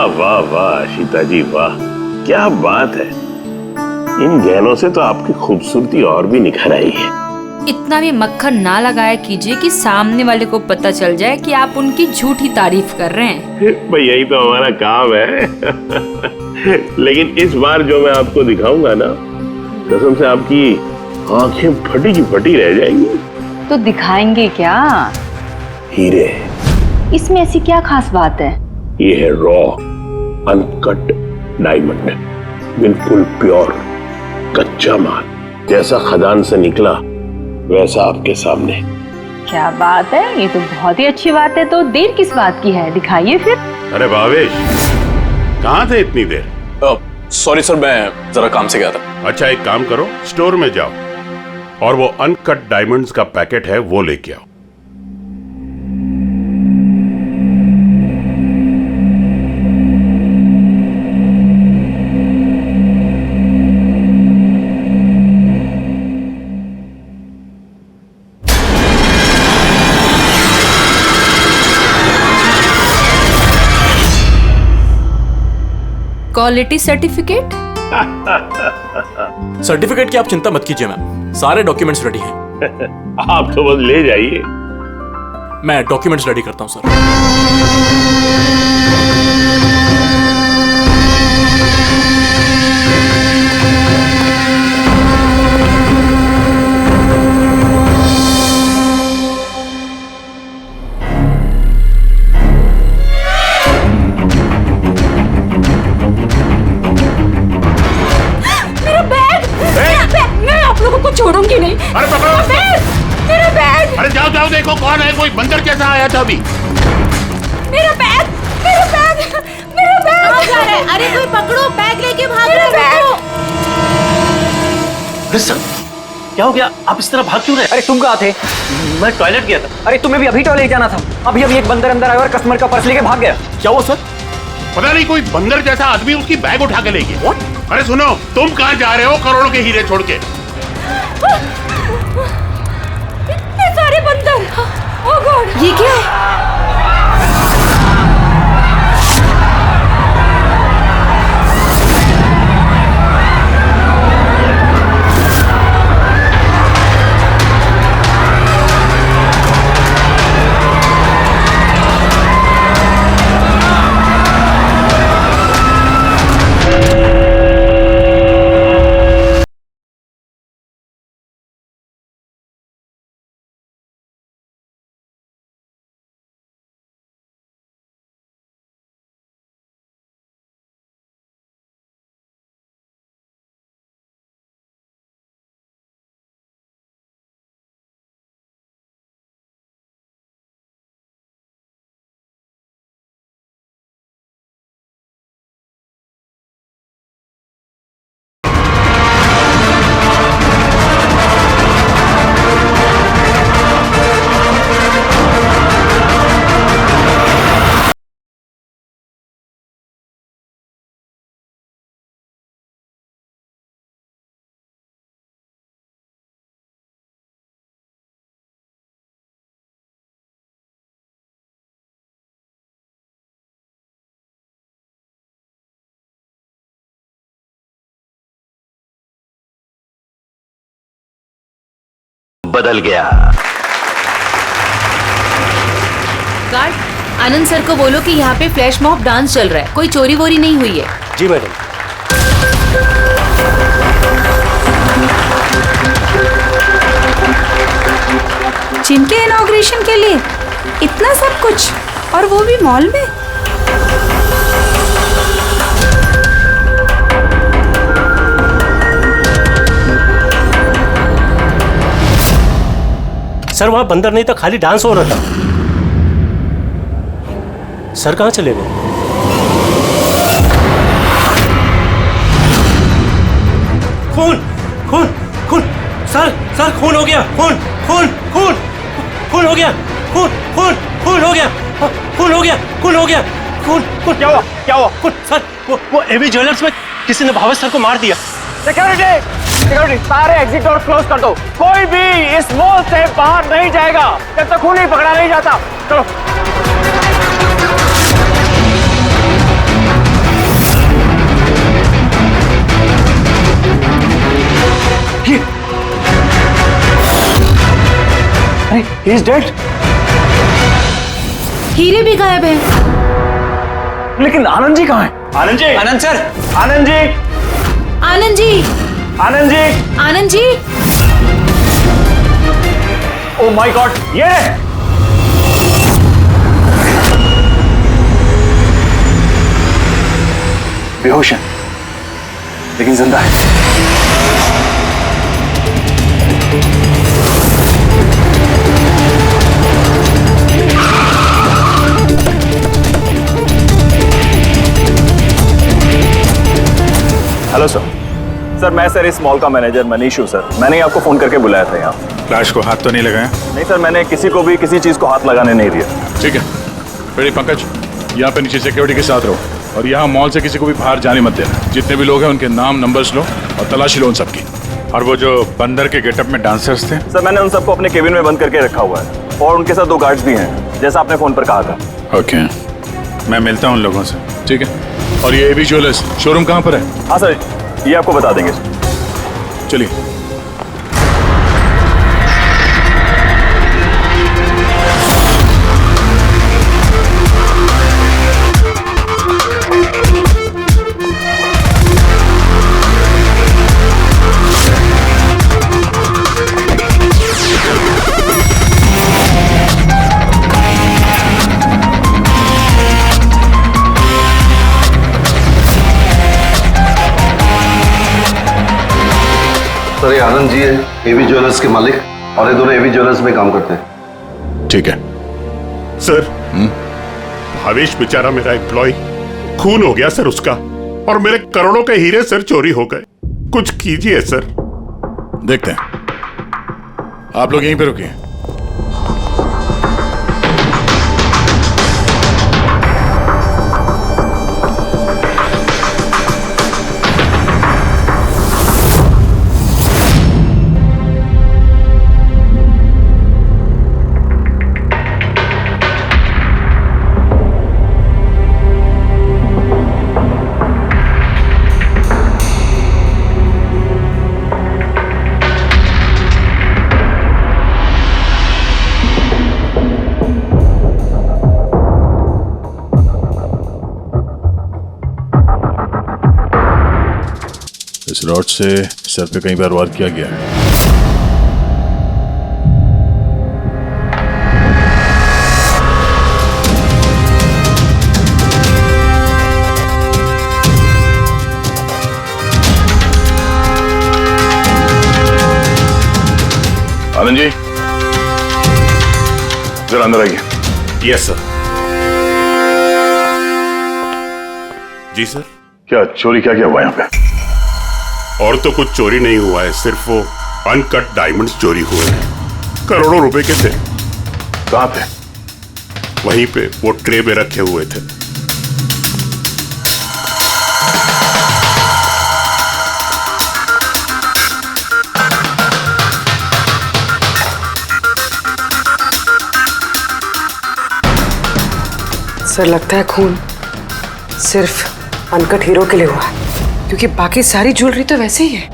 वाह वाह वाह आशिता जी वाह, क्या बात है। इन गहनों से तो आपकी खूबसूरती और भी निखर आई है। इतना भी मक्खन ना लगाया कीजिए कि सामने वाले को पता चल जाए कि आप उनकी झूठी तारीफ कर रहे हैं। भाई यही तो हमारा काम है। लेकिन इस बार जो मैं आपको दिखाऊंगा ना, कसम से आपकी आंखें फटी की फटी रह जाएंगी। तो दिखाएंगे क्या? हीरे। इसमें ऐसी क्या खास बात है? ये है रॉ अनकट डायमंड, बिल्कुल प्योर कच्चा माल, जैसा खदान से निकला वैसा आपके सामने। क्या बात है, ये तो बहुत ही अच्छी बात है। तो देर किस बात की है, दिखाइए फिर। अरे भावेश, कहाँ थे इतनी देर? सॉरी सर, मैं जरा काम से गया था। अच्छा एक काम करो, स्टोर में जाओ और वो अनकट डायमंड्स का पैकेट है वो लेके आओ। Quality certificate? सर्टिफिकेट की आप चिंता मत कीजिए मैम, सारे डॉक्यूमेंट्स रेडी हैं। आप तो बस ले जाइए। मैं डॉक्यूमेंट्स रेडी करता हूं सर। छोड़ूंगी नहीं। अरे पकड़ो, मेरा बैग। अरे जाओ जाओ देखो कौन है, कोई बंदर कैसा आया था अभी। मेरा बैग, मेरा बैग, मेरा बैग। कहाँ जा रहे हैं? अरे कोई पकड़ो, बैग लेके भाग रहे हैं। अरे सर, क्या हो गया? आप इस तरह भाग क्यों रहे? अरे तुम कहाँ थे? मैं टॉयलेट गया था। अरे तुम्हें भी अभी टॉयलेट जाना था। अभी एक बंदर अंदर आया और कस्टमर का पर्स लेके भाग गया। क्या हुआ सर? पता नहीं कोई बंदर जैसा आदमी उसकी बैग उठा के ले गया। अरे सुनो, तुम कहाँ जा रहे हो करोड़ों के हीरे छोड़ के? इतने सारे बंदर। ओह गॉड, ये क्या है? बदल गया। गार्ड, आनंद सर को बोलो कि यहाँ पे फ्लैश मॉब डांस चल रहा है, कोई चोरी वोरी नहीं हुई है। जी मैडम। जिनके इनॉग्रेशन के लिए इतना सब कुछ, और वो भी मॉल में। सर वहां बंदर नहीं था, खाली डांस हो रहा था। सर कहाँ चले गए? खून खून खून, सर खून हो गया, खून खून खून खून हो गया, खून खून खून हो गया, खून हो गया, खून हो गया, खून खून। क्या हुआ? क्या हुआ? खून। सर वो एवी ज्वेलर्स में किसी ने भावेश सर को मार दिया। सिक्योरिटी, सारे एग्जिट डोर क्लोज कर दो। कोई भी इस मॉल से बाहर नहीं जाएगा जब तक खून नहीं पकड़ा नहीं जाता। चलो। He is dead. हीरे भी गायब हैं। लेकिन आनंद जी कहाँ हैं? Anand ji, Anand sir, Anand ji, Anand ji, Anand ji, Anand ji. Oh my god, ये रहे। बेहोश है लेकिन जिंदा है। Hello sir. सर मैं सर इस मॉल का मैनेजर मनीष हूँ सर। मैंने ही आपको फोन करके बुलाया था यहाँ। फ्लैश को हाथ तो नहीं लगाया? नहीं सर, मैंने किसी को भी किसी चीज को हाथ लगाने नहीं दिया। ठीक है, फिर पंकज यहाँ पे नीचे सिक्योरिटी के साथ रहो और यहाँ मॉल से किसी को भी बाहर जाने मत देना। जितने भी लोग हैं उनके नाम नंबर्स लो और तलाशी लो उन सबकी। और वो जो बंदर के गेटअप में डांसर्स थे? सर मैंने उन सबको अपने केबिन में बंद करके रखा हुआ है और उनके साथ 2 गार्ड्स भी हैं, जैसा आपने फोन पर कहा था। ओके, मैं मिलता हूँ उन लोगों से। ठीक है, और ये एबी ज्वेलर्स शोरूम कहाँ पर है? हाँ सर, ये आपको बता देंगे। चलिए। सर ये आनंद जी है, एवी ज्वेलर्स के मालिक, और ये दोनों एवी ज्वेलर्स में काम करते हैं। ठीक है सर, भावेश बेचारा मेरा एम्प्लॉय, खून हो गया सर उसका, और मेरे करोड़ों के हीरे सर चोरी हो गए। कुछ कीजिए सर। देखते हैं, आप लोग यहीं पे रुकिए। इस रॉड से सर पे कई बार वार किया गया है। आनंद जी, जरा अंदर आइए। Yes sir. जी सर। क्या चोरी क्या हुआ यहाँ पे? और तो कुछ चोरी नहीं हुआ है, सिर्फ वो अनकट डायमंड्स चोरी हुए हैं। करोड़ों रुपए के थे। कहाँ थे? वहीं पे वो ट्रे में रखे हुए थे। सर लगता है खून सिर्फ अनकट हीरो के लिए हुआ है, क्योंकि बाकी सारी ज्वेलरी तो वैसे ही है।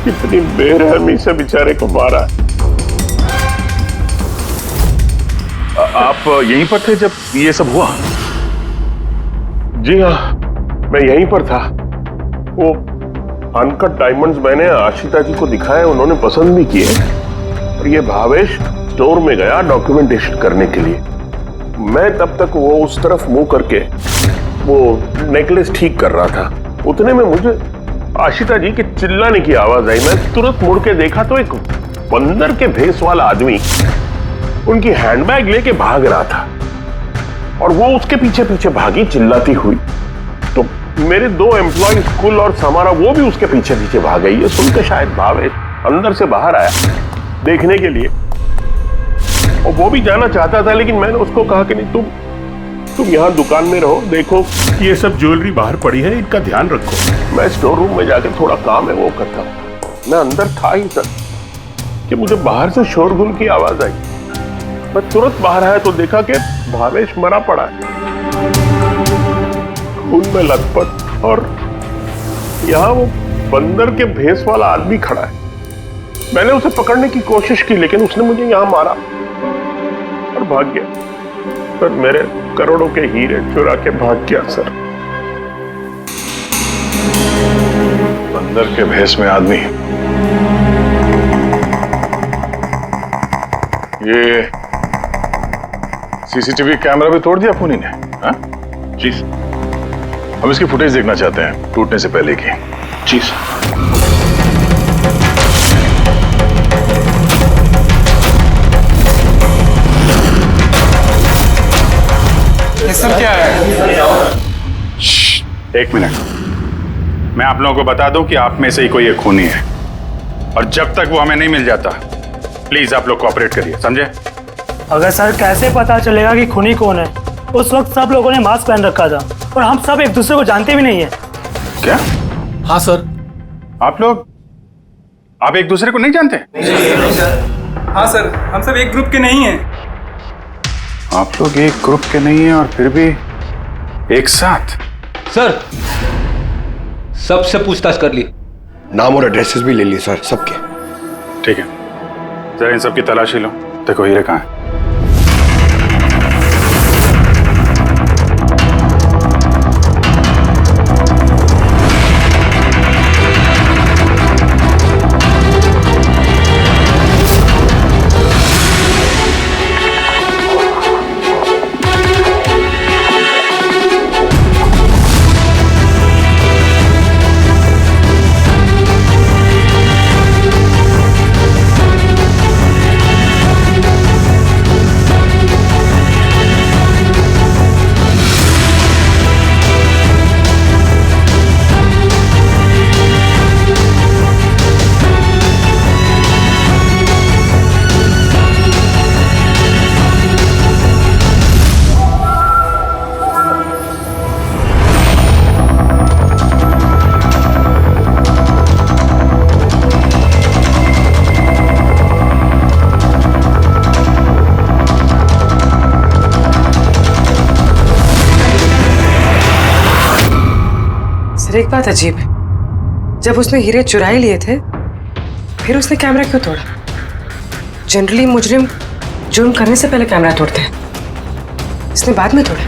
कितनी बेरहमी से बेचारे को मारा। आप यहीं पर थे जब ये सब हुआ? जी हाँ, मैं यहीं पर था। वो अनकट डायमंड्स मैंने आशिता जी को दिखाए, उन्होंने पसंद भी किए। और ये भावेश स्टोर में गया डॉक्यूमेंटेशन करने के लिए। मैं तब तक वो उस तरफ मुंह करके वो नेकलेस ठीक कर रहा था। उतने में मुझे आशिता जी के चिल्लाने की आवाज आई। मैं तुरंत मुड़ के देखा तो एक बंदर के भेस वाला आदमी उनकी हैंडबैग लेके भाग रहा था और वो उसके पीछे पीछे भागी चिल्लाती हुई। तो मेरे 2 एम्प्लॉय कुल और समारा वो भी उसके पीछे पीछे भाग गई। ये सुनकर शायद भावेश अंदर से बाहर आया देखने के लिए, और वो भी जाना चाहता था, लेकिन मैंने उसको कहा कि नहीं, तुम यहाँ दुकान में रहो, देखो ये सब ज्वेलरी बाहर पड़ी है, इनका ध्यान रखो। मैं स्टोर रूम में जाकर थोड़ा काम है वो करता हूँ। मैं अंदर था ही सर कि मुझे बाहर से शोरगुल की आवाज आई। मैं तुरंत बाहर आया तो देखा कि भावेश मरा पड़ा है, खून में लथपथ, और यहाँ वो बंदर के भेस वाला आदमी खड़ा है। मैंने उसे पकड़ने की कोशिश की लेकिन उसने मुझे यहाँ मारा और भाग गया। सर मेरे करोड़ों के हीरे चुरा के भाग गया सर। बंदर के भेस में आदमी, ये सीसीटीवी कैमरा भी तोड़ दिया खूनी ने। हाँ जी, हम इसकी फुटेज देखना चाहते हैं टूटने से पहले की। जी सर क्या है? एक मिनट, मैं आप लोगों को बता दूं कि आप में से ही कोई एक खूनी है और जब तक वो हमें नहीं मिल जाता प्लीज आप लोग कोऑपरेट करिए, समझे? अगर सर कैसे पता चलेगा कि खूनी कौन है? उस वक्त सब लोगों ने मास्क पहन रखा था और हम सब एक दूसरे को जानते भी नहीं है। क्या? हाँ सर। आप एक दूसरे को नहीं जानते? हाँ सर, हम सब एक ग्रुप के नहीं हैं। आप लोग एक ग्रुप के नहीं हैं और फिर भी एक साथ? सर सबसे पूछताछ कर ली, नाम और एड्रेसेस भी ले लिए सर सबके। ठीक है, जरा इन सबकी तलाशी लो, देखो हीरे कहाँ है। एक बात अजीब है, जब उसने हीरे चुरा ही लिए थे फिर उसने कैमरा क्यों तोड़ा? जनरली मुजरिम जुर्म करने से पहले कैमरा तोड़ते हैं, इसने बाद में तोड़ा।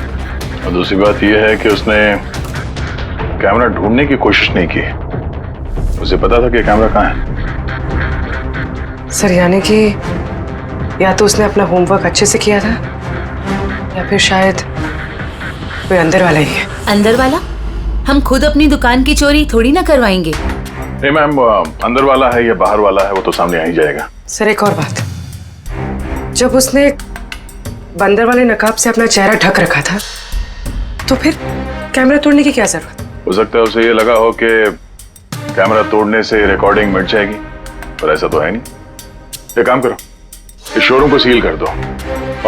और दूसरी बात यह है कि उसने कैमरा ढूंढने की कोशिश नहीं की, उसे पता था कि कैमरा कहाँ है। सर यानी कि या तो उसने अपना होमवर्क अच्छे से किया था या फिर शायद कोई अंदर वाला ही है। अंदर वाला? हम खुद अपनी दुकान की चोरी थोड़ी ना करवाएंगे। नहीं मैम, अंदर वाला है या बाहर वाला है वो तो सामने आ ही जाएगा। सर एक और बात, जब उसने बंदर वाले नकाब से अपना चेहरा ढक रखा था तो फिर कैमरा तोड़ने की क्या जरूरत? हो सकता है उसे ये लगा हो कि कैमरा तोड़ने से रिकॉर्डिंग मिट जाएगी, पर ऐसा तो है नहीं। एक काम करो, इस शोरूम को सील कर दो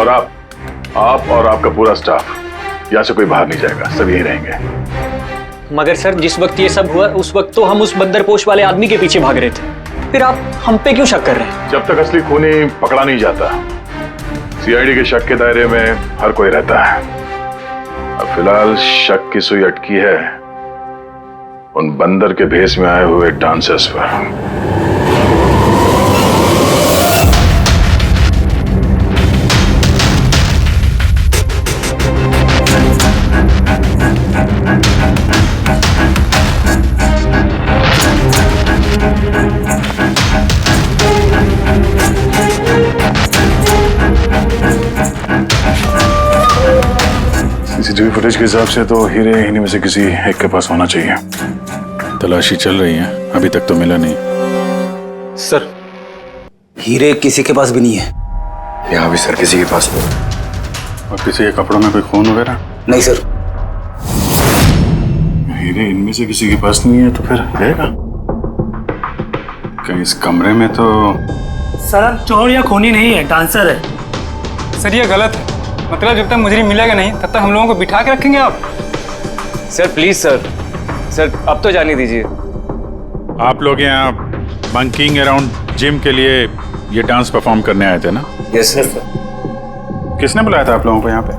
और आप और आपका पूरा स्टाफ यहाँ से कोई बाहर नहीं जाएगा, सब यहीं रहेंगे। मगर सर जिस वक्त ये सब हुआ उस वक्त तो हम उस बंदरपोश वाले आदमी के पीछे भाग रहे थे, फिर आप हम पे क्यों शक कर रहे हैं? जब तक असली खूनी पकड़ा नहीं जाता सीआईडी के शक के दायरे में हर कोई रहता है। अब फिलहाल शक की सुई अटकी है उन बंदर के भेस में आए हुए डांसर्स पर। सीसीटीवी फुटेज के हिसाब से तो हीरे इन्हीं में से किसी एक के पास होना चाहिए। तलाशी चल रही है, अभी तक तो मिला नहीं। सर हीरे किसी के पास भी नहीं है। यहाँ भी सर किसी के पास नहीं। और किसी के कपड़ों में कोई खून वगैरह? नहीं सर। हीरे इनमें से किसी के पास नहीं है तो फिर रहेगा कहीं इस कमरे में? तो सर हम चोर या खूनी नहीं है, डांसर है। सर ये गलत है, मतलब जब तक मुजरिम मिलेगा नहीं तब तक हम लोगों को बिठा के रखेंगे आप? सर प्लीज सर अब तो जाने दीजिए। आप लोग यहाँ बंकिंग अराउंड जिम के लिए ये डांस परफॉर्म करने आए थे ना? Yes sir. किसने बुलाया था आप लोगों को यहाँ पे?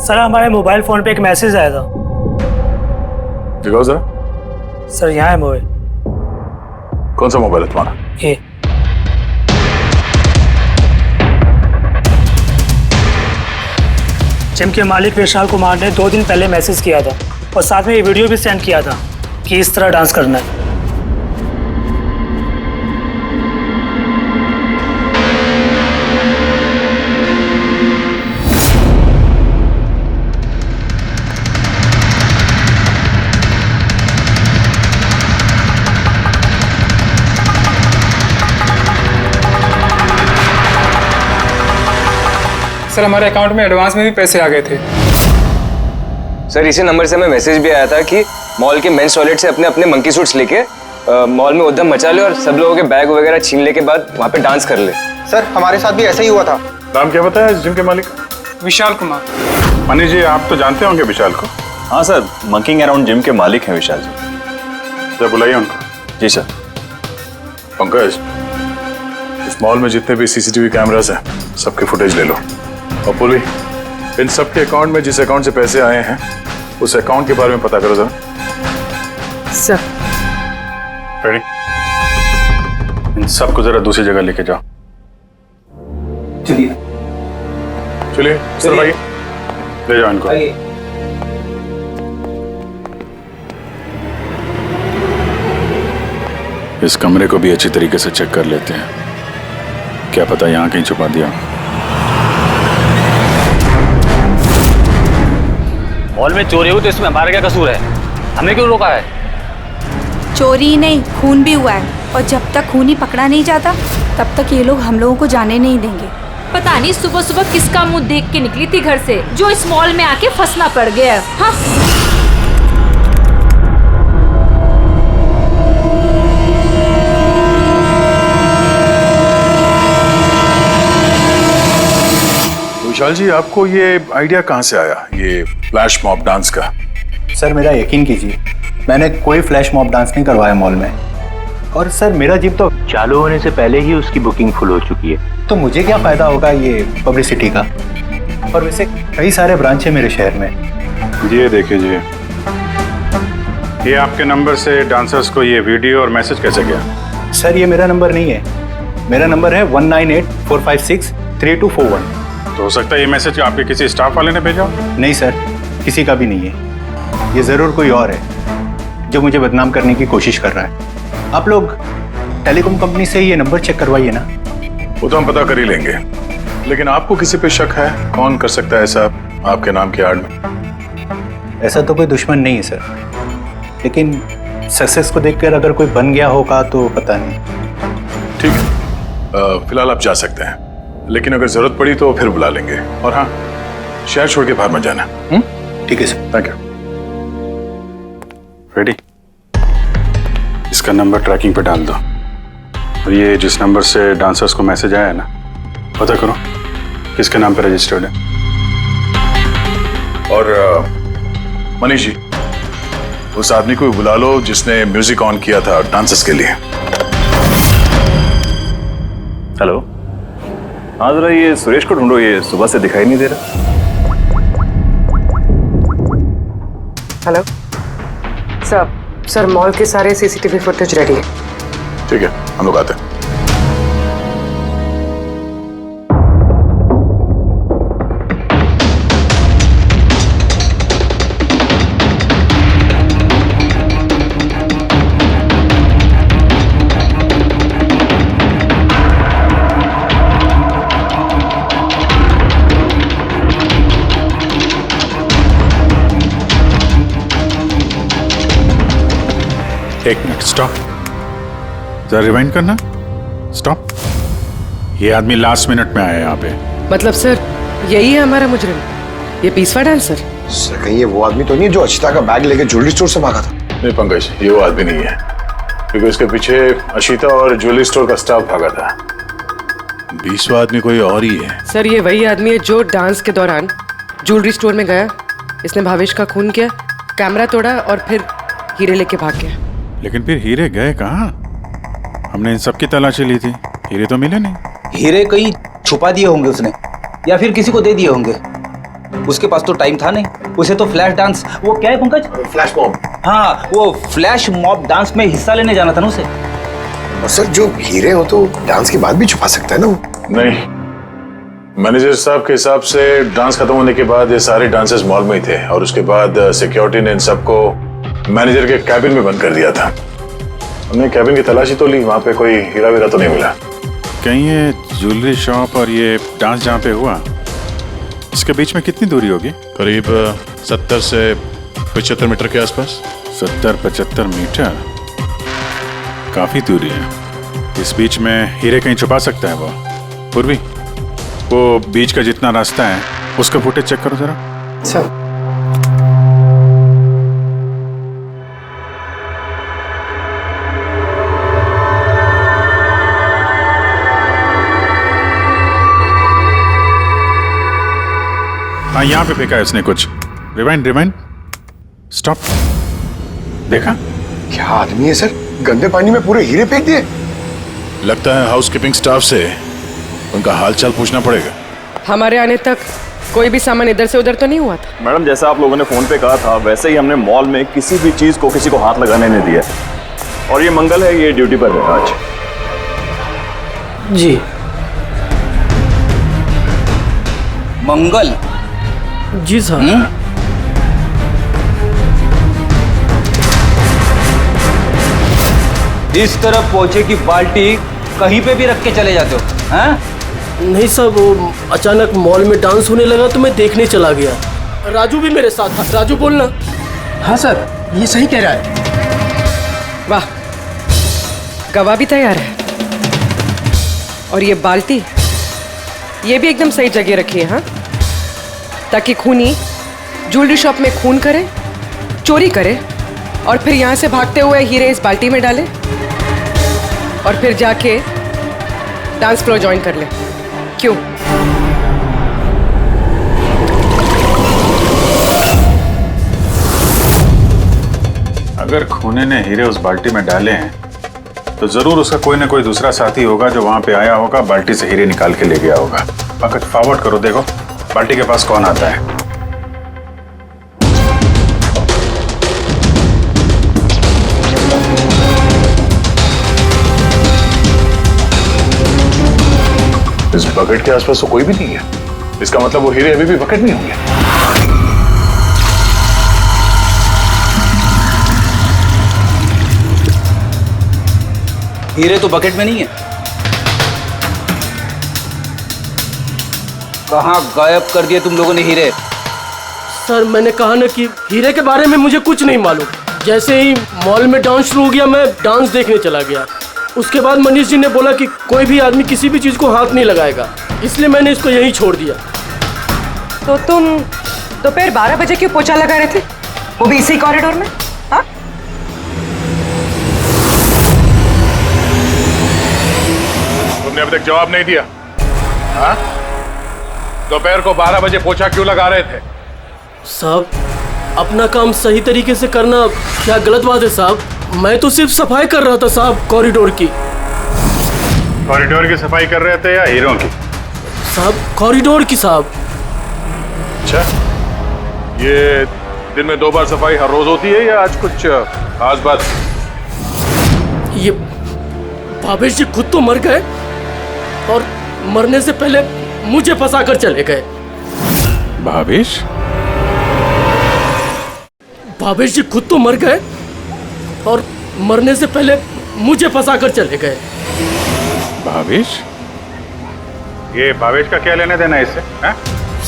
सर हमारे मोबाइल फोन पे एक मैसेज आया था। दिखाओ जरा। सर यहाँ है मोबाइल। कौन सा मोबाइल है तुम्हारा? ये जिम के मालिक विशाल कुमार ने 2 दिन पहले मैसेज किया था और साथ में ये वीडियो भी सेंड किया था कि इस तरह डांस करना है। सर हमारे अकाउंट में एडवांस में भी पैसे आ गए थे। सर इसी नंबर से हमें मैसेज भी आया था कि मॉल के मेंस टॉयलेट से अपने अपने मंकी सूट्स लेके मॉल में उद्यम मचा ले और सब लोगों के बैग वगैरह छीन ले के बाद वहाँ पे डांस कर ले। सर हमारे साथ भी ऐसा ही हुआ था। नाम क्या बताया इस जिम के मालिक? विशाल कुमार। मनीष जी आप तो जानते होंगे विशाल को? हाँ सर, मंकिंग अराउंड जिम के मालिक हैं विशाल जी। तो बुलाइए उनको। जी सर। पंकज, इस मॉल में जितने भी सीसीटीवी कैमरास हैं सबके फुटेज ले लो। और पूर्वी, इन सबके अकाउंट में जिस अकाउंट से पैसे आए हैं उस अकाउंट के बारे में पता करो जरा। Sir ready? इन सबको जरा दूसरी जगह लेके जाओ। चलिए चलिए सर भाई, ले जाओ इनको। इस कमरे को भी अच्छी तरीके से चेक कर लेते हैं, क्या पता यहाँ कहीं छुपा दिया। मॉल में चोरी हुई तो इसमें हमारा क्या कसूर है? हमें क्यों रोका है? चोरी नहीं, खून भी हुआ है, और जब तक खून ही पकड़ा नहीं जाता तब तक ये लोग हम लोगों को जाने नहीं देंगे। पता नहीं सुबह सुबह किसका मुंह देख के निकली थी घर से जो इस मॉल में आके फंसना पड़ गया। हाँ विशाल जी, आपको ये आइडिया कहाँ से आया, ये फ्लैश मॉब डांस का? सर मेरा यकीन कीजिए, मैंने कोई फ्लैश मॉब डांस नहीं करवाया मॉल में। और सर मेरा जिम तो चालू होने से पहले ही उसकी बुकिंग फुल हो चुकी है, तो मुझे क्या फायदा होगा ये पब्लिसिटी का। और वैसे कई सारे ब्रांच है मेरे शहर में। ये देखिए जी, ये आपके नंबर से डांसर्स को ये वीडियो और मैसेज कैसे गया? सर ये मेरा नंबर नहीं है, मेरा नंबर है 1984563241। तो हो सकता है ये मैसेज आपके किसी स्टाफ वाले ने भेजा? नहीं सर, किसी का भी नहीं है। ये जरूर कोई और है जो मुझे बदनाम करने की कोशिश कर रहा है। आप लोग टेलीकॉम कंपनी से ये नंबर चेक करवाइए ना। वो तो हम पता कर ही लेंगे, लेकिन आपको किसी पे शक है? कौन कर सकता है ऐसा आपके नाम की आड़ में? ऐसा तो कोई दुश्मन नहीं है सर, लेकिन सक्सेस को देखकर अगर कोई बन गया होगा तो पता नहीं। ठीक है, फिलहाल आप जा सकते हैं, लेकिन अगर जरूरत पड़ी तो फिर बुला लेंगे। और हाँ, शहर छोड़ के बाहर मत जाना। ठीक है सर। Thank you. रेडी? इसका नंबर ट्रैकिंग पे डाल दो, और ये जिस नंबर से डांसर्स को मैसेज आया है ना, पता करो किसके नाम पे रजिस्टर्ड है। और मनीष जी, उस आदमी को बुला लो जिसने म्यूजिक ऑन किया था डांसर्स के लिए। हेलो, हाँ जरा ये सुरेश को ढूंढो, ये सुबह से दिखाई नहीं दे रहा। हेलो सर मॉल के सारे सीसीटीवी फुटेज रेडी है। ठीक है, हम लोग आते हैं। एक मिनट, स्टॉप, जरा रिवाइंड करना। स्टॉप। ये आदमी लास्ट मिनट में आया यहाँ पे। मतलब सर यही है हमारा मुजरिम, ये पीसवा डांसर? सर कहीं ये वो आदमी तो नहीं है जो अचिता का बैग लेके ज्वेलरी स्टोर से भागा था? नहीं पंकज, ये वो आदमी नहीं है, क्योंकि उसके पीछे अशिता और ज्वेलरी स्टोर का स्टाफ भागा था। 20वां आदमी कोई और ही है। सर ये वही आदमी है जो डांस के दौरान ज्वेलरी स्टोर में गया, इसने भावेश का खून किया, कैमरा तोड़ा और फिर हीरे लेके भाग गया। लेकिन फिर हीरे गए कहाँ? हमने इन सब की तलाशी ली थी, हीरे तो मिले नहीं। हीरे कहीं छुपा दिए होंगे उसने, या फिर किसी को दे दिए होंगे। उसके पास तो टाइम था नहीं, उसे तो फ्लैश डांस, वो क्या है पंकज, फ्लैश मॉब। हाँ वो फ्लैश मॉब डांस में हिस्सा लेने जाना था ना उसे। और सर जो हीरे हो तो डांस के बाद भी छुपा सकता है ना वो? नहीं, मैनेजर साहब के हिसाब से डांस खत्म होने के बाद ये सारे डांसर्स मॉल में ही थे और उसके बाद सिक्योरिटी ने इन सबको मैनेजर के कैबिन में बंद कर दिया था। हमने कैबिन की तलाशी तो ली, वहां पे कोई हीरा वीरा तो नहीं मिला। कहीं ये ज्वेलरी शॉप और ये डांस जहाँ पे हुआ, इसके बीच में कितनी दूरी होगी? करीब 70 से 75 मीटर के आसपास। 70-75 मीटर, काफी दूरी है। इस बीच में हीरे कहीं छुपा सकता है वो। पूर्वी, वो बीच का जितना रास्ता है उसका फुटेज चेक करो जरा। सर हाँ, यहाँ पे फेंका है उसने कुछ। Rewind, stop. देखा? क्या आदमी है सर, गंदे पानी में पूरे हीरे फेंक दिए। लगता है हाउसकीपिंग स्टाफ से उनका हालचाल पूछना पड़ेगा। हमारे आने तक कोई भी सामान इधर से उधर तो नहीं हुआ था? मैडम, जैसा आप लोगों ने फोन पे कहा था वैसे ही हमने मॉल में किसी भी चीज को किसी को हाथ लगाने नहीं दिया। और ये मंगल है, ये ड्यूटी पर है आज। जी मंगल? जी सर। इस तरफ पहुंचे कि बाल्टी कहीं पे भी रख के चले जाते हो, हैं? नहीं सर, वो अचानक मॉल में डांस होने लगा तो मैं देखने चला गया। राजू भी मेरे साथ था। राजू बोलना। हाँ सर, ये सही कह रहा है। वाह, गवाह भी तैयार है। और ये बाल्टी, ये भी एकदम सही जगह रखी है, हाँ? ताकि खूनी ज्वेलरी शॉप में खून करे, चोरी करे और फिर यहाँ से भागते हुए हीरे इस बाल्टी में डाले और फिर जाके डांस फ्लोर ज्वाइन कर ले। क्यों? अगर खूनी ने हीरे उस बाल्टी में डाले हैं तो जरूर उसका कोई ना कोई दूसरा साथी होगा जो वहां पे आया होगा, बाल्टी से हीरे निकाल के ले गया होगा। पंकज, फॉरवर्ड करो, देखो बाल्टी के पास कौन आता है। इस बकेट के आसपास तो कोई भी नहीं है। इसका मतलब वो हीरे अभी भी बकेट में होंगे। हीरे तो बकेट में नहीं है। कहाँ गायब कर दिए तुम लोगों ने हीरे? सर, मैंने कहा ना कि हीरे के बारे में मुझे कुछ नहीं मालूम। जैसे ही मॉल में डांस शुरू हो गया, मैं डांस देखने चला गया। उसके बाद मनीष जी ने बोला कि कोई भी आदमी किसी भी चीज को हाथ नहीं लगाएगा, इसलिए मैंने इसको यहीं छोड़ दिया। तो तुम दोपहर 12 बजे क्यों पोछा लगा रहे थे, वो भी इसी कॉरिडोर में? हाँ? तुमने अभी तक जवाब नहीं दिया। हाँ? दोपहर को 12 बजे पोछा क्यों लगा रहे थे? साहब, अपना काम सही तरीके से करना क्या गलत बात है साहब? मैं तो सिर्फ सफाई कर रहा था साहब, कॉरिडोर की। कॉरिडोर की सफाई कर रहे थे या हीरों की? साहब, कॉरिडोर की साहब। अच्छा, ये दिन में 2 बार सफाई हर रोज होती है या आज कुछ खास बात? ये भावेश जी खुद तो मर गए और मरने से पहले मुझे फंसा कर चले गए। भावेश? भावेश जी खुद तो मर गए और मरने से पहले मुझे फंसा कर चले गए। भावेश? ये भावेश का क्या लेना देना इससे?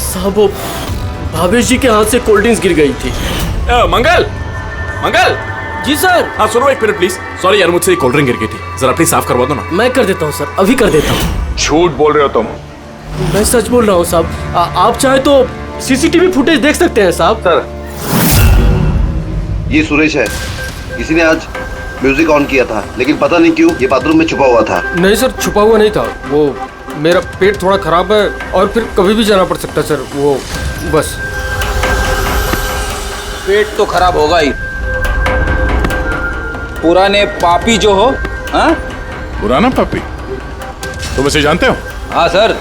साहब, वो भावेश जी के हाथ से कोल्ड ड्रिंक्स गिर गई थी। मंगल, मंगल। जी सर। हाँ सुनो, एक मिनट प्लीज। सॉरी यार, मुझसे कोल्ड ड्रिंक गिर गई थी, जरा प्लीज साफ करवा दो ना। मैं कर देता हूँ सर, अभी कर देता हूँ। झूठ बोल रहे हो तुम। मैं सच बोल रहा हूँ साहब। आप चाहे तो सीसीटीवी फुटेज देख सकते हैं साहब। सर, ये सुरेश है। किसी ने आज म्यूजिक ऑन किया था, लेकिन पता नहीं क्यों ये बाथरूम में छुपा हुआ था। नहीं सर, छुपा हुआ नहीं था। वो मेरा पेट थोड़ा खराब है और फिर कभी भी जाना पड़ सकता है सर, वो बस। पेट तो खराब होगा ही। पुराने पापी जो हो। हाँ? पुराना पापी? तुम इसे जानते हो? हाँ सर,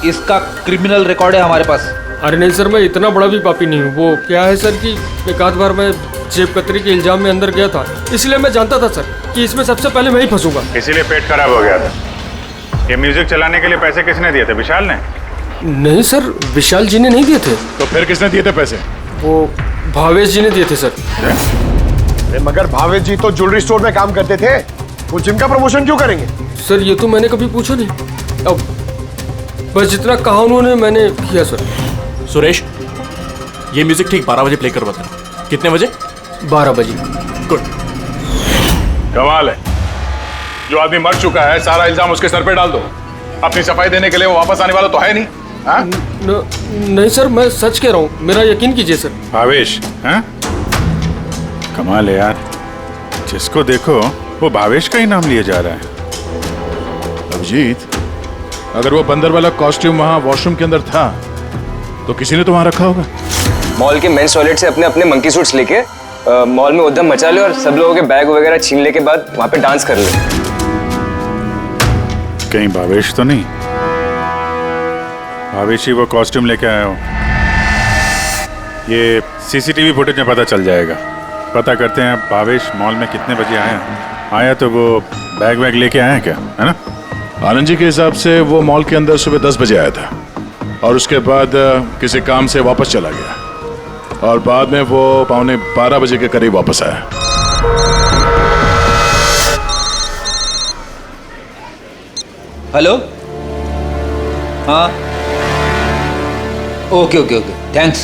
इसका क्रिमिनल रिकॉर्ड है हमारे पास। अरे नहीं सर, मैं इतना बड़ा भी पापी नहीं हूँ। वो क्या है सर कि एक आध बार मैं जेब कतरी के इल्जाम में अंदर गया था, इसलिए मैं जानता था सर कि इसमें सबसे पहले मैं ही फंसूंगा। इसीलिए पेट खराब हो गया था। ये म्यूजिक चलाने के लिए पैसे किसने दिए थे? विशाल ने? नहीं सर, विशाल जी ने नहीं दिए थे। तो फिर किसने दिए थे पैसे? वो भावेश जी ने दिए थे सर। मगर भावेश जी तो ज्वेलरी स्टोर में काम करते थे, वो जिम का प्रमोशन क्यों करेंगे? सर ये तो मैंने कभी पूछा नहीं, अब बस जितना कहा उन्होंने मैंने किया सर। सुरेश, ये म्यूजिक ठीक 12 बजे प्ले करवा देना। कितने बजे? 12 बजे। गुड। कमाल है, जो आदमी मर चुका है सारा इल्जाम उसके सर पे डाल दो। अपनी सफाई देने के लिए वो वापस आने वाला तो है नहीं। हाँ? नहीं सर, मैं सच कह रहा हूँ, मेरा यकीन कीजिए सर। भावेश? हाँ? कमाल है यार, जिसको देखो वो भावेश का ही नाम लिया जा रहा है। अभिजीत, अगर वो बंदर वाला कॉस्ट्यूम वहाँ वॉशरूम के अंदर था तो किसी ने तो वहाँ रखा होगा। मॉल के मेंस टॉयलेट से अपने अपने मंकी सूट्स लेके मॉल में उद्यम मचा ले और सब लोगों के बैग वगैरह छीन ले के बाद वहाँ पे डांस कर ले। कहीं भावेश तो नहीं? भावेश ही वो कॉस्ट्यूम लेके आया हो। ये सीसीटीवी फुटेज में पता चल जाएगा। पता करते हैं भावेश मॉल में कितने बजे आया तो वो बैग वैग लेके आया क्या, है ना? आनंद जी के हिसाब से वो मॉल के अंदर सुबह 10 बजे आया था और उसके बाद किसी काम से वापस चला गया और बाद में वो 11:15 बजे के करीब वापस आया। हेलो, हाँ, okay okay okay, thanks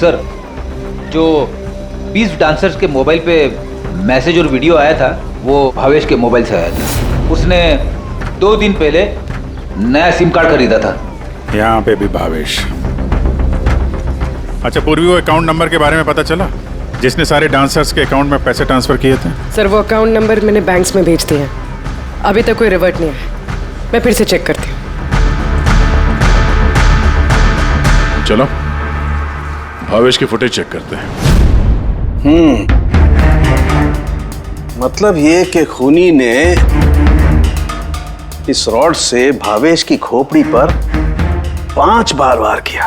sir. जो 20 डांसर्स के मोबाइल पे मैसेज और वीडियो आया था वो भावेश के मोबाइल से आया था। उसने 2 दिन पहले नया सिम कार्ड खरीदा था। यहाँ पे भी भावेश। अच्छा पूर्वी, वो अकाउंट नंबर के बारे में पता चला जिसने सारे डांसर्स के अकाउंट में पैसे ट्रांसफर किए थे? सर वो अकाउंट नंबर मैंने बैंक्स में भेज दिए हैं, अभी तक कोई रिवर्ट नहीं है। मैं फिर से चेक करती हूँ। चलो भावेश की फुटेज चेक करते हैं। मतलब ये कि खूनी ने इस रॉड से भावेश की खोपड़ी पर 5 बार वार किया।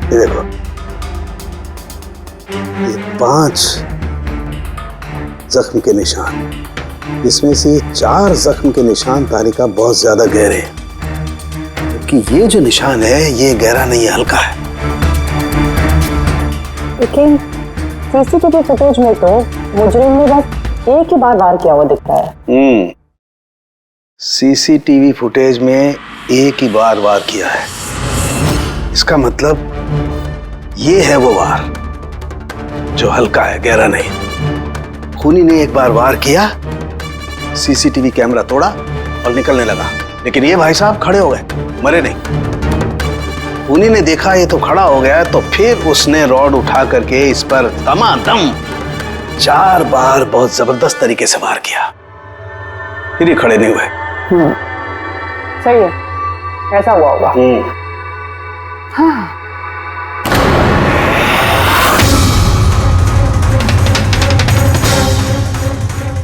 ये देखो, ये 5 जख्म के निशान, इसमें से 4 जख्म के निशान तारिका बहुत ज्यादा गहरे हैं, क्योंकि ये जो निशान है ये गहरा नहीं है, हल्का है। लेकिन सीसीटीवी फुटेज में तो मुजरिम ने बस एक ही बार वार किया हुआ दिखता है। सीसीटीवी फुटेज में एक ही बार वार किया है, इसका मतलब ये है वो वार जो हल्का है, गहरा नहीं। खूनी ने एक बार वार किया, सीसीटीवी कैमरा तोड़ा और निकलने लगा, लेकिन ये भाई साहब खड़े हो गए, मरे नहीं। खूनी ने देखा ये तो खड़ा हो गया, तो फिर उसने रॉड उठा करके इस पर दमादम 4 बार बहुत जबरदस्त तरीके से वार किया, फिर ये खड़े नहीं हुए। सही है, ऐसा हुआ होगा। हाँ।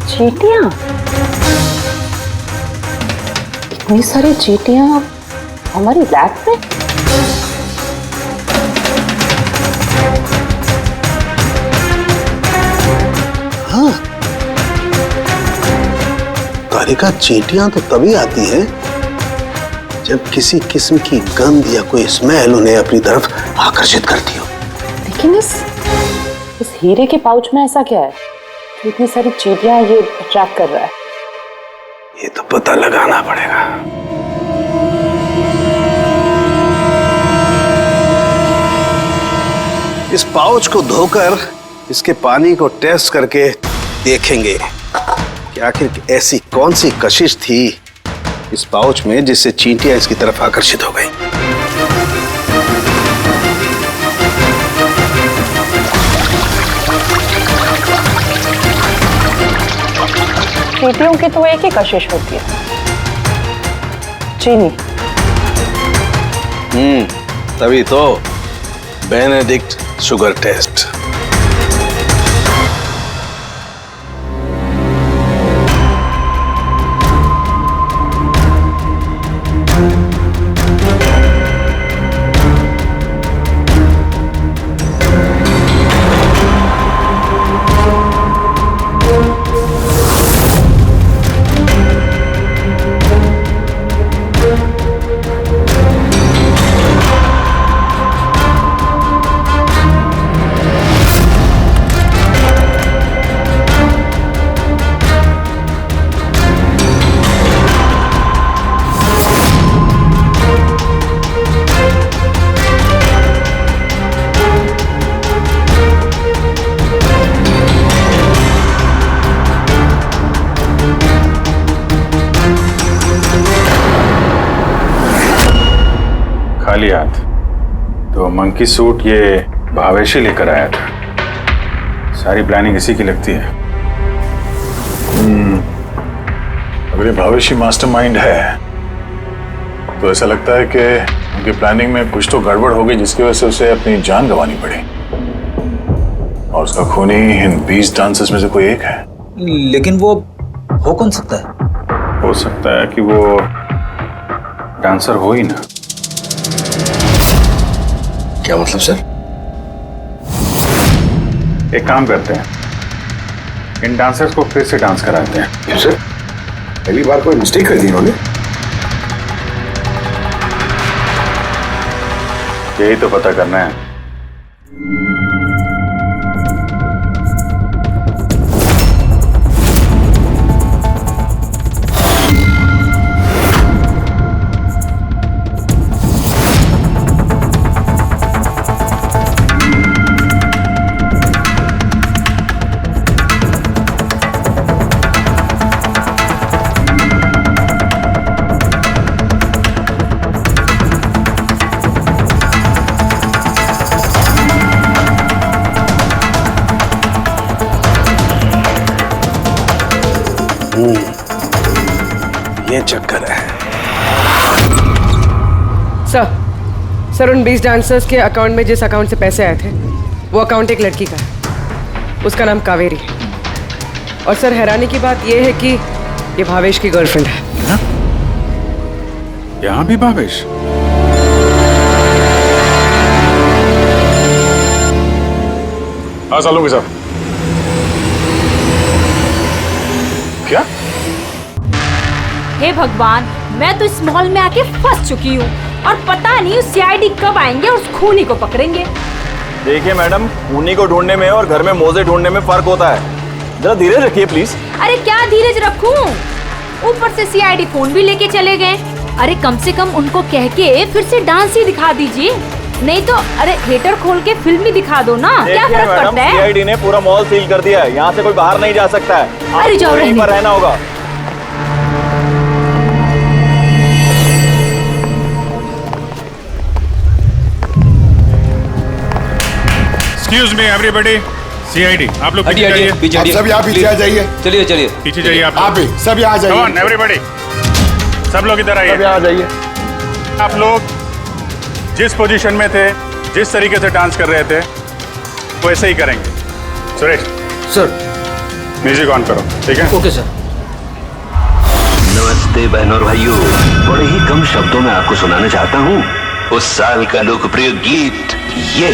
चींटियां, इतनी सारी चींटियां हमारी लैब में। हाँ, तारिका, चींटियां तो तभी आती हैं जब किसी किस्म की गंध या कोई स्मेल उन्हें अपनी तरफ आकर्षित करती हो। लेकिन इस हीरे के पाउच में ऐसा क्या है कि इतनी सारी चींटियां ये अट्रैक्ट कर रहा है? ये तो पता लगाना पड़ेगा। इस पाउच को धोकर इसके पानी को टेस्ट करके देखेंगे कि आखिर ऐसी कौन सी कशिश थी इस पाउच में जिससे चींटियां इसकी तरफ आकर्षित हो गई। चींटियों की तो एक ही कशिश होती है, चीनी। तभी तो बेनेडिक्ट शुगर टेस्ट। खाली हाथ, तो मंकी सूट ये भावेश ही लेकर आया था। सारी प्लानिंग इसी की लगती है। अगर ये भावेश ही मास्टरमाइंड है तो ऐसा लगता है कि उनकी प्लानिंग में कुछ तो गड़बड़ हो गई, जिसकी वजह से उसे अपनी जान गंवानी पड़ी। और उसका खूनी इन 20 डांसर्स में से कोई एक है। लेकिन वो हो कौन सकता है? हो सकता है कि वो डांसर हो ही ना। क्या मतलब सर? एक काम करते हैं, इन डांसर्स को फिर से डांस कराते हैं। क्यों सर? पहली बार कोई मिस्टेक कर दी इन्होंने। यही तो पता करना है। ये चक्कर है। सर उन 20 डांसर्स के अकाउंट में जिस अकाउंट से पैसे आए थे वो अकाउंट एक लड़की का है। उसका नाम कावेरी है। और सर हैरानी की बात यह है कि ये भावेश की गर्लफ्रेंड है। यहाँ भी भावेश? हाँ सालूंगी साहब। क्या? हे भगवान, मैं तो इस मॉल में आके फंस चुकी हूँ और पता नहीं उस सीआईडी कब आएंगे और उस खूनी को पकड़ेंगे। देखिए मैडम, खूनी को ढूंढने में और घर में मोजे ढूंढने में फर्क होता है। जरा धीरे रखिए प्लीज। अरे क्या धीरज रखूं? ऊपर से सीआईडी फोन भी लेके चले गए। अरे कम से कम उनको कह के फिर से डांस ही दिखा दीजिए, नहीं तो अरे थिएटर खोल के फिल्म ही दिखा दो ना। क्या फर्क पड़ता है? सीआईडी ने पूरा मॉल सील कर दिया है, यहाँ से कोई बाहर नहीं जा सकता है। अरे जाओ, यहीं पर रहना होगा। Excuse me everybody, CID, आप लोग पीछे जाइए। आप सब यहाँ पीछे आ जाइए। चलिए चलिए पीछे जाइए आप भी सब यहाँ आ जाइए। Come on, everybody, सब लोग इधर आइए। सब यहाँ आ जाइए। आप लोग जिस पोजीशन में थे, जिस तरीके से डांस कर रहे थे, वैसे ही करेंगे। सुरेश सर, म्यूजिक ऑन करो। ठीक है? Okay sir. नमस्ते बहनों और भाइयों, बड़े ही कम शब्दों में आपको सुनाना चाहता हूँ उस साल का लोकप्रिय गीत ये।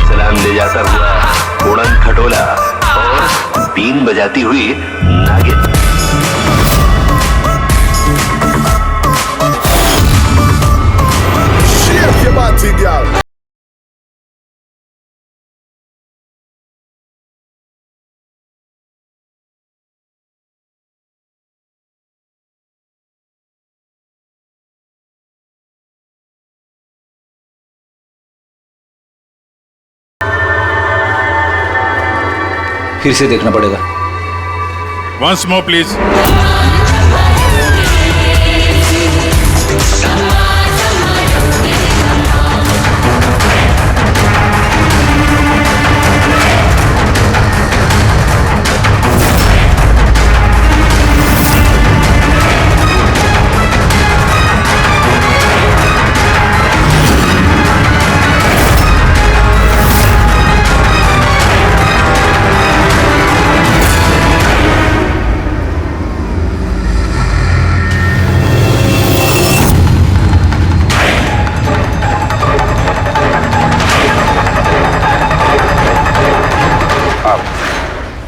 सलाम ले जाता हुआ उड़न खटोला और बीन बजाती हुई नागिन। ये बात थी यार। फिर से देखना पड़ेगा। Once more please.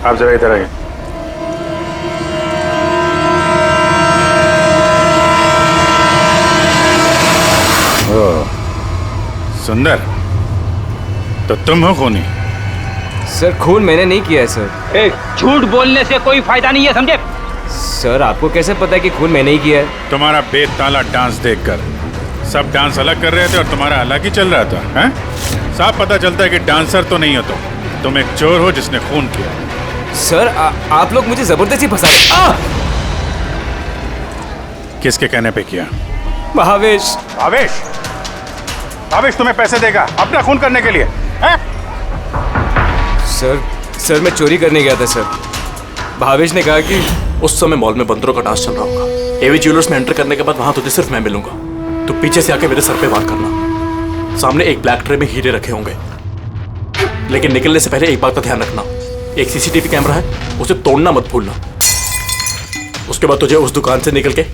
आप जरा इधर आइए। सुंदर, तो तुम हो खूनी? सर खून मैंने नहीं किया है सर। झूठ बोलने से कोई फायदा नहीं है, समझे? सर आपको कैसे पता है कि खून मैंने ही किया है? तुम्हारा बेताला डांस देखकर सब डांस अलग कर रहे थे और तुम्हारा अलग ही चल रहा था। हैं? साफ पता चलता है कि डांसर तो नहीं हो तुम एक चोर हो जिसने खून किया। सर आप लोग मुझे जबरदस्ती फंसा रहे। किसके कहने पे किया? भावेश। भावेश? भावेश तुम्हें पैसे देगा अपना खून करने के लिए, हैं? सर मैं चोरी करने गया था सर। भावेश ने कहा कि उस समय मॉल में बंदरों का डांस चल रहा होगा। एवी ज्वेलर्स में एंटर करने के बाद वहां तुझे सिर्फ मैं मिलूंगा। तो पीछे से आके मेरे सर पे वार करना। सामने एक ब्लैक ट्रे में हीरे रखे होंगे, लेकिन निकलने से पहले एक बात का ध्यान रखना, एक सीसीटीवी कैमरा है, उसे तोड़ना मत भूलना। उसके बाद तुझे उस दुकान से निकल के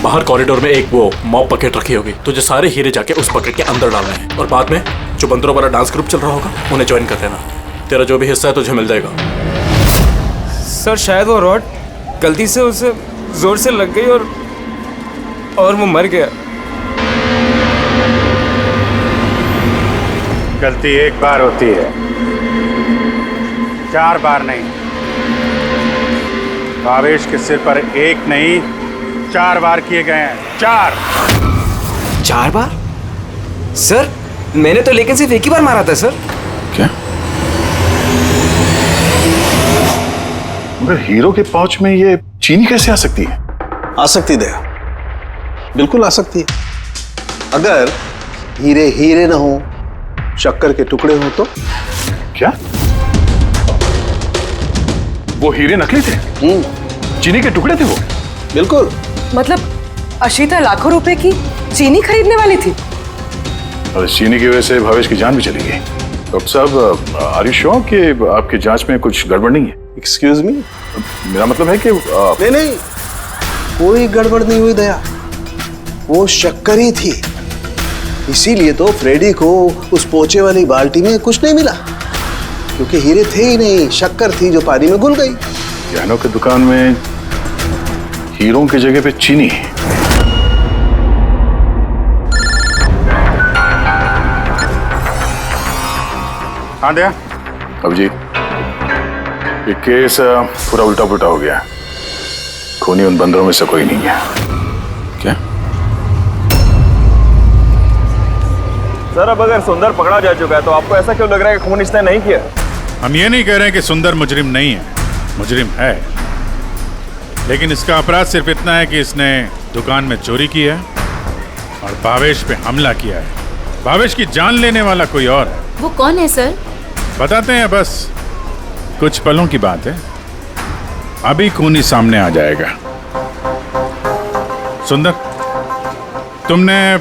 बाहर कॉरिडोर में एक वो मॉप बकेट रखी होगी, तुझे सारे हीरे जाके उस बकेट के अंदर डालने हैं और बाद में जो बंदरों वाला डांस ग्रुप चल रहा होगा उन्हें ज्वाइन कर लेना। तेरा जो भी हिस्सा है तुझे मिल जाएगा। सर शायद वो रॉड गलती से उसे जोर से लग गई और वो मर गया। गलती एक बार होती है, 4 बार नहीं। भावेश के सिर पर एक नहीं 4 बार किए गए हैं। 4 बार? सर मैंने तो लेकिन सिर्फ एक ही बार मारा था सर। क्या? मगर हीरो के पाउच में ये चीनी कैसे आ सकती है? आ सकती दया, बिल्कुल आ सकती है। अगर हीरे हीरे ना हो, शक्कर के टुकड़े हो तो। क्या? वो हीरे नकली थे? चीनी के टुकड़े थे वो? बिल्कुल। मतलब अशीता लाखों रुपए की चीनी खरीदने वाली थी और इस चीनी की वजह से भावेश की जान भी चली गई। डॉक्टर साहब, आर यू श्योर कि आपकी जांच में कुछ गड़बड़ नहीं है? Excuse me? मेरा मतलब है कि नहीं, कोई गड़बड़ नहीं हुई दया, वो शक्कर ही थी। इसीलिए तो फ्रेडी को उस पोचे वाली बाल्टी में कुछ नहीं मिला, क्योंकि हीरे थे ही नहीं, शक्कर थी जो पानी में घुल गई। गहनों की दुकान में हीरों की जगह पे चीनी। हाँ दया। अब जी ये केस पूरा उल्टा पुल्टा हो गया। खूनी उन बंदरों में से कोई नहीं है। क्या? सर अब अगर सुंदर पकड़ा जा चुका है तो आपको ऐसा क्यों लग रहा है कि खून इसने नहीं किया? हम ये नहीं कह रहे हैं कि सुंदर मुजरिम नहीं है, मुजरिम है, लेकिन इसका अपराध सिर्फ इतना है कि इसने दुकान में चोरी की है और भावेश पे हमला किया है। भावेश की जान लेने वाला कोई और है। वो कौन है सर? बताते हैं, बस कुछ पलों की बात है, अभी खूनी सामने आ जाएगा। सुंदर, तुमने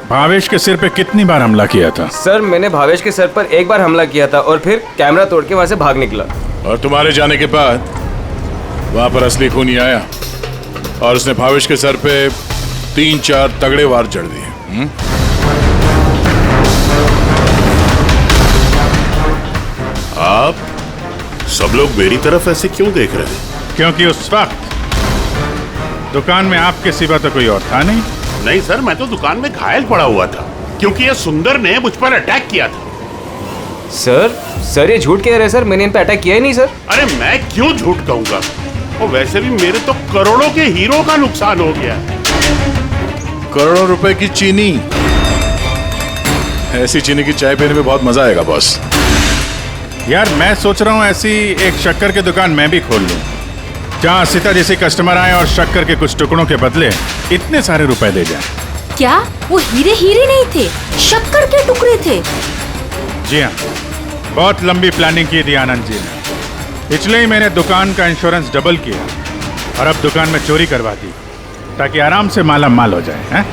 भावेश के सिर पे कितनी बार हमला किया था? सर मैंने भावेश के सर पर एक बार हमला किया था और फिर कैमरा तोड़ के वहां से भाग निकला। और तुम्हारे जाने के बाद वहां पर असली खूनी आया और उसने भावेश के सर पे 3-4 तगड़े वार जड़ दिए। आप सब लोग मेरी तरफ ऐसे क्यों देख रहे हैं? क्योंकि उस वक्त दुकान में आपके सिवा तो कोई और था नहीं। नहीं सर, मैं तो दुकान में घायल पड़ा हुआ था क्योंकि ये सुंदर ने मुझ पर अटैक किया था। सर ये झूठ कह रहे हैं सर, मैंने इन पे अटैक किया ही नहीं सर। अरे मैं क्यों झूठ कहूंगा, और वैसे भी मेरे तो करोड़ों के हीरो का नुकसान हो गया। करोड़ों रुपए की चीनी, ऐसी चीनी की चाय पीने में बहुत मजा आएगा बॉस। यार मैं सोच रहा हूँ ऐसी एक शक्कर की दुकान मैं भी खोल लूं, जहाँ सीता जैसे कस्टमर आए और शक्कर के कुछ टुकड़ों के बदले इतने सारे रुपए दे जाए। क्या वो हीरे हीरे नहीं थे, शक्कर के टुकड़े थे? जी हाँ, बहुत लंबी प्लानिंग की थी आनंद जी ने, इसलिए ही मैंने दुकान का इंश्योरेंस डबल किया और अब दुकान में चोरी करवा दी ताकि आराम से माला माल हो जाए।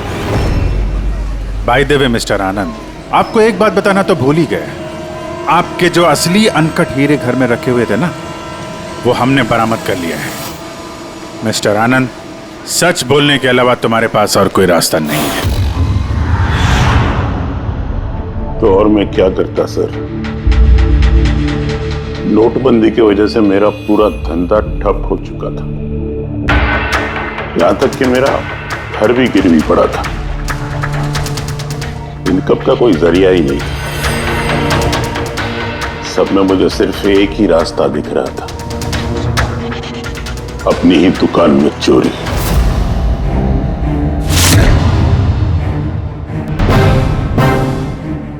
बाय द वे मिस्टर आनंद, आपको एक बात बताना तो भूल ही गए, आपके जो असली अनकट हीरे घर में रखे हुए थे ना, वो हमने बरामद कर लिया है। मिस्टर आनंद, सच बोलने के अलावा तुम्हारे पास और कोई रास्ता नहीं है। तो और मैं क्या करता सर? नोटबंदी की वजह से मेरा पूरा धंधा ठप हो चुका था, यहां तक कि मेरा घर भी गिरवी पड़ा था। इनकम का कोई जरिया ही नहीं, सब में मुझे सिर्फ एक ही रास्ता दिख रहा था, अपनी ही दुकान में चोरी।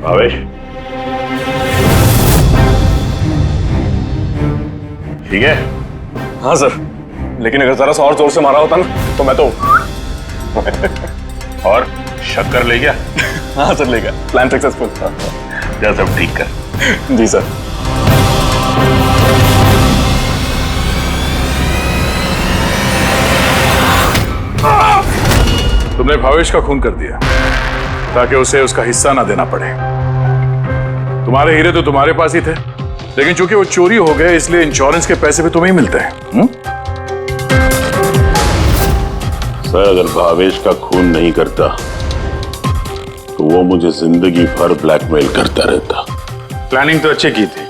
भावेश, ठीक है? हाँ सर, लेकिन अगर जरा सा और जोर से मारा होता ना तो मैं तो और शक्कर ले गया? हाँ सर, ले गया। Plan successful. जा सब ठीक कर। जी सर। तुमने भावेश का खून कर दिया ताकि उसे उसका हिस्सा ना देना पड़े। तुम्हारे हीरे तो तुम्हारे पास ही थे, लेकिन चूंकि वो चोरी हो गए इसलिए इंश्योरेंस के पैसे भी तुम्हें ही मिलते हैं। सर, अगर भावेश का खून नहीं करता तो वो मुझे जिंदगी भर ब्लैकमेल करता रहता। प्लानिंग तो अच्छी की थी।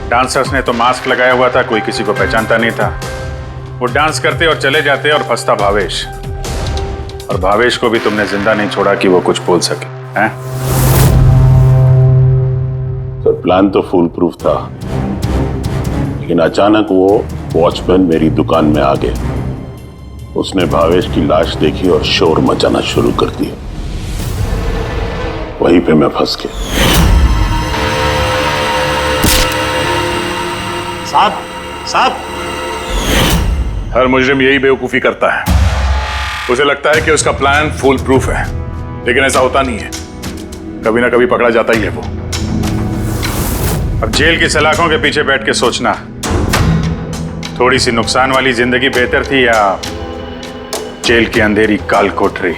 डांसर्स ने तो मास्क लगाया हुआ था, कोई किसी को पहचानता नहीं था। वो डांस करते और चले जाते और फंसता भावेश, और भावेश को भी तुमने जिंदा नहीं छोड़ा कि वो कुछ बोल सके, हैं? सर, प्लान तो फुल प्रूफ था, लेकिन अचानक वो वॉचमैन मेरी दुकान में आ गया। उसने भावेश की लाश देखी और शोर मचाना शुरू कर दिया। वहीं पे मैं फंस गया। साहब, साहब, हर मुजरिम यही बेवकूफी करता है। उसे लगता है कि उसका प्लान फुल प्रूफ है, लेकिन ऐसा होता नहीं है। कभी ना कभी पकड़ा जाता ही है वो। अब जेल की सलाखों के पीछे बैठ के सोचना, थोड़ी सी नुकसान वाली जिंदगी बेहतर थी या जेल की अंधेरी काल कोठरी?